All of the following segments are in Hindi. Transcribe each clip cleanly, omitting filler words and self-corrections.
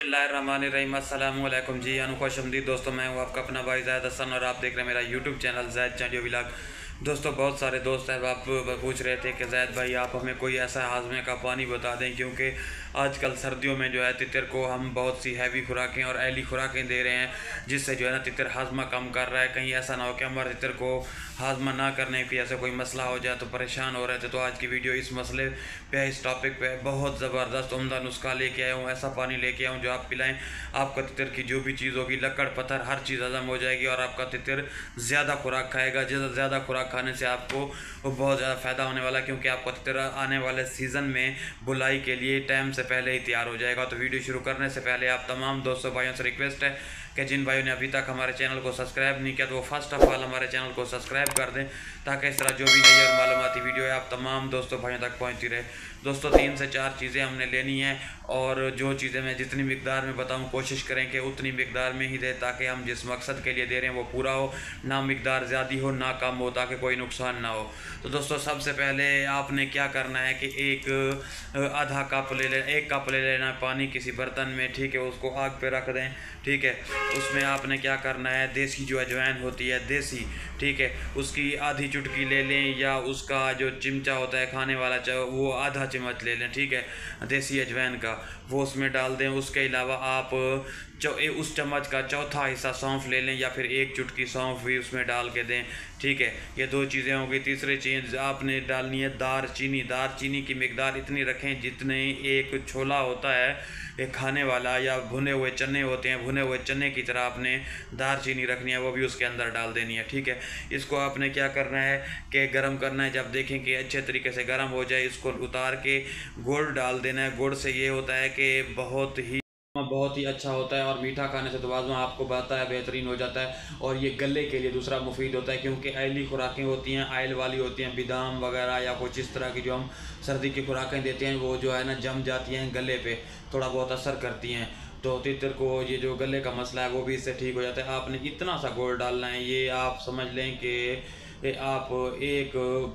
बिस्मिल्लाहिर्रहमानिर्रहीम। अस्सलाम वालेकुम जी, खुशअमदीद दोस्तों। मैं हूँ आपका अपना भाई ज़ैद हसन और आप देख रहे हैं मेरा यूट्यूब चैनल ज़ैद चाडियो व्लॉग। दोस्तों, बहुत सारे दोस्त हैं आप पूछ रहे थे कि ज़ैद भाई आप हमें कोई ऐसा हाजमे का पानी बता दें, क्योंकि आजकल सर्दियों में जो है तितर को हम बहुत सी हैवी खुराकें और ऐली खुराकें दे रहे हैं, जिससे जो है ना तितर हाजमा कम कर रहा है। कहीं ऐसा ना हो कि हमारे तितर को हाजमा ना करने की ऐसा कोई मसला हो जाए तो परेशान हो रहे थे। तो आज की वीडियो इस मसले पे, इस टॉपिक पे बहुत ज़बरदस्त उम्दा नुस्खा लेके आया हूँ। ऐसा पानी लेके आया हूँ जो आप पिलाएं, आपका तितर की जो भी चीज़ होगी, लकड़ पत्थर हर चीज़ हजम हो जाएगी और आपका तितर ज़्यादा खुराक खाएगा। ज़्यादा खुराक खाने से आपको बहुत ज़्यादा फ़ायदा होने वाला है, क्योंकि आपका तितर आने वाले सीज़न में बुलाई के लिए टाइम से पहले ही तैयार हो जाएगा। तो वीडियो शुरू करने से पहले आप तमाम दोस्तों भाइयों से रिक्वेस्ट है कि जिन भाइयों ने अभी तक हमारे चैनल को सब्सक्राइब नहीं किया तो वो फर्स्ट ऑफ ऑल हमारे चैनल को सब्सक्राइब कर दें, ताकि इस तरह जो भी नई और मालूमाती वीडियो है आप तमाम दोस्तों भाइयों तक पहुंचती रहे। दोस्तों, 3 से 4 चीज़ें हमने लेनी हैं और जो चीज़ें मैं जितनी मिकदार में बताऊं कोशिश करें कि उतनी मिकदार में ही दें, ताकि हम जिस मकसद के लिए दे रहे हैं वो पूरा हो, ना मिकदार ज़्यादा हो ना कम हो, ताकि कोई नुकसान ना हो। तो दोस्तों, सबसे पहले आपने क्या करना है कि आधा कप ले लेना, 1 कप ले लेना पानी किसी बर्तन में, ठीक है। उसको आग पे रख दें, ठीक है। उसमें आपने क्या करना है, देसी जो अजवाइन होती है देसी, ठीक है, उसकी आधी चुटकी ले लें, या उसका जो चिमचा होता है खाने वाला वो आधा चम्मच ले लें, ठीक है, देसी अजवाइन का, वो उसमें डाल दें। उसके अलावा आप उस चम्मच का चौथा हिस्सा सौंफ ले लें, या फिर 1 चुटकी सौंफ भी उसमें डाल के दें, ठीक है। ये 2 चीज़ें होंगी। तीसरी चीज़ आपने डालनी है दारचीनी। दारचीनी की मिकदार इतनी रखें जितने एक छोला होता है एक खाने वाला, या भुने हुए चने होते हैं, भुने हुए चने की तरह आपने दारचीनी रखनी है, वो भी उसके अंदर डाल देनी है, ठीक है। इसको आपने क्या करना है कि गर्म करना है। जब देखें कि अच्छे तरीके से गर्म हो जाए, इसको उतार के गुड़ डाल देना है। गुड़ से ये होता है कि बहुत ही अच्छा होता है, और मीठा खाने से तो वाजमा आपको पता है बेहतरीन हो जाता है। और ये गले के लिए दूसरा मुफीद होता है, क्योंकि आयली खुराकें होती हैं, आयल वाली होती हैं, बादाम वगैरह या कुछ इस तरह की जो हम सर्दी की खुराकें देते हैं, वो जो है ना जम जाती हैं गले पे, थोड़ा बहुत असर करती हैं। तो तितर को ये जो गले का मसला है वो भी इससे ठीक हो जाता है। आपने इतना सा गुड़ डालना है, ये आप समझ लें कि आप एक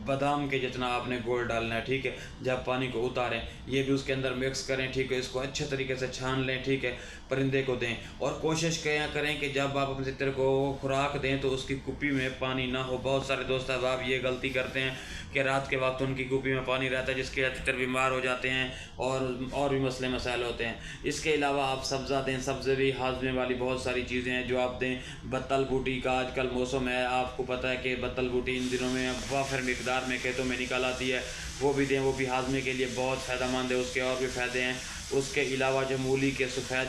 बादाम के जितना आपने गुड़ डालना है, ठीक है। जब पानी को उतारें ये भी उसके अंदर मिक्स करें, ठीक है। इसको अच्छे तरीके से छान लें, ठीक है, परिंदे को दें। और कोशिश करें कि जब आप अपने तितर को खुराक दें तो उसकी कुप्पी में पानी ना हो। बहुत सारे दोस्त अब ये गलती करते हैं कि रात के वक्त उनकी कुप्पी में पानी रहता है, जिसके वजह तितर बीमार हो जाते हैं और भी मसले मसाइल होते हैं। इसके अलावा आप सब्ज़ा दें, सब्ज़े भी हाजमे वाली बहुत सारी चीज़ें हैं जो आप दें। बत्तल बूटी का आजकल मौसम है, आपको पता है कि बत्तल बूटी इन दिनों में वाफिर मिकदार में खेतों में निकल आती है, वो भी दें। वो भी हाजमे के लिए बहुत फ़ायदेमंद है, उसके और भी फ़ायदे हैं। उसके अलावा जो मूली के सफ़ेद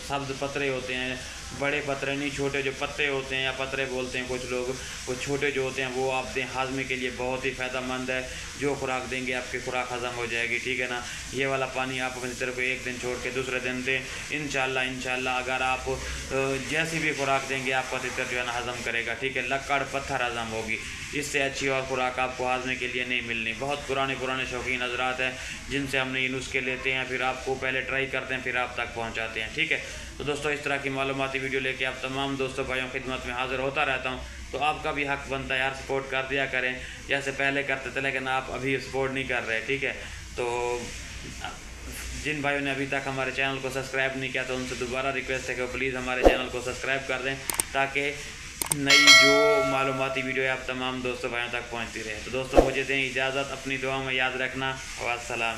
सब्ज़ पत्रे होते हैं, बड़े पत्रे नहीं, छोटे जो पत्ते होते हैं या पत्रे बोलते हैं कुछ लोग, वो छोटे जो होते हैं वो आप दें। हाजमे के लिए बहुत ही फ़ायदेमंद है। जो खुराक देंगे आपकी खुराक हज़म हो जाएगी, ठीक है ना। ये वाला पानी आप अपनी तरफ 1 दिन छोड़ के दूसरे दिन दें। इंशाल्लाह अगर आप जैसी भी खुराक देंगे आपका तितर जो है ना हज़म करेगा, ठीक है। लकड़ पत्थर हज़म होगी, इससे अच्छी और खुराक आपको हाजमे के लिए नहीं मिलनी। बहुत पुराने शौकीन हजरात हैं जिनसे हमने ये नुस्खे लेते हैं, फिर आपको पहले ट्राई करते हैं, फिर आप तक पहुँचाते हैं, ठीक है। तो दोस्तों, इस तरह की मालूमाती वीडियो लेके आप तमाम दोस्तों भाइयों की खिदमत में हाज़िर होता रहता हूँ। तो आपका भी हक बनता है यार, सपोर्ट कर दिया करें जैसे पहले करते थे, लेकिन आप अभी सपोर्ट नहीं कर रहे, ठीक है। तो जिन भाइयों ने अभी तक हमारे चैनल को सब्सक्राइब नहीं किया तो उनसे दोबारा रिक्वेस्ट है कि प्लीज़ हमारे चैनल को सब्सक्राइब कर दें, ताकि नई जो मालूमाती वीडियो है आप तमाम दोस्तों भाइयों तक पहुँचती रहे। तो दोस्तों, मुझे दें इजाज़त, अपनी दुआ में याद रखना। वास्सलाम।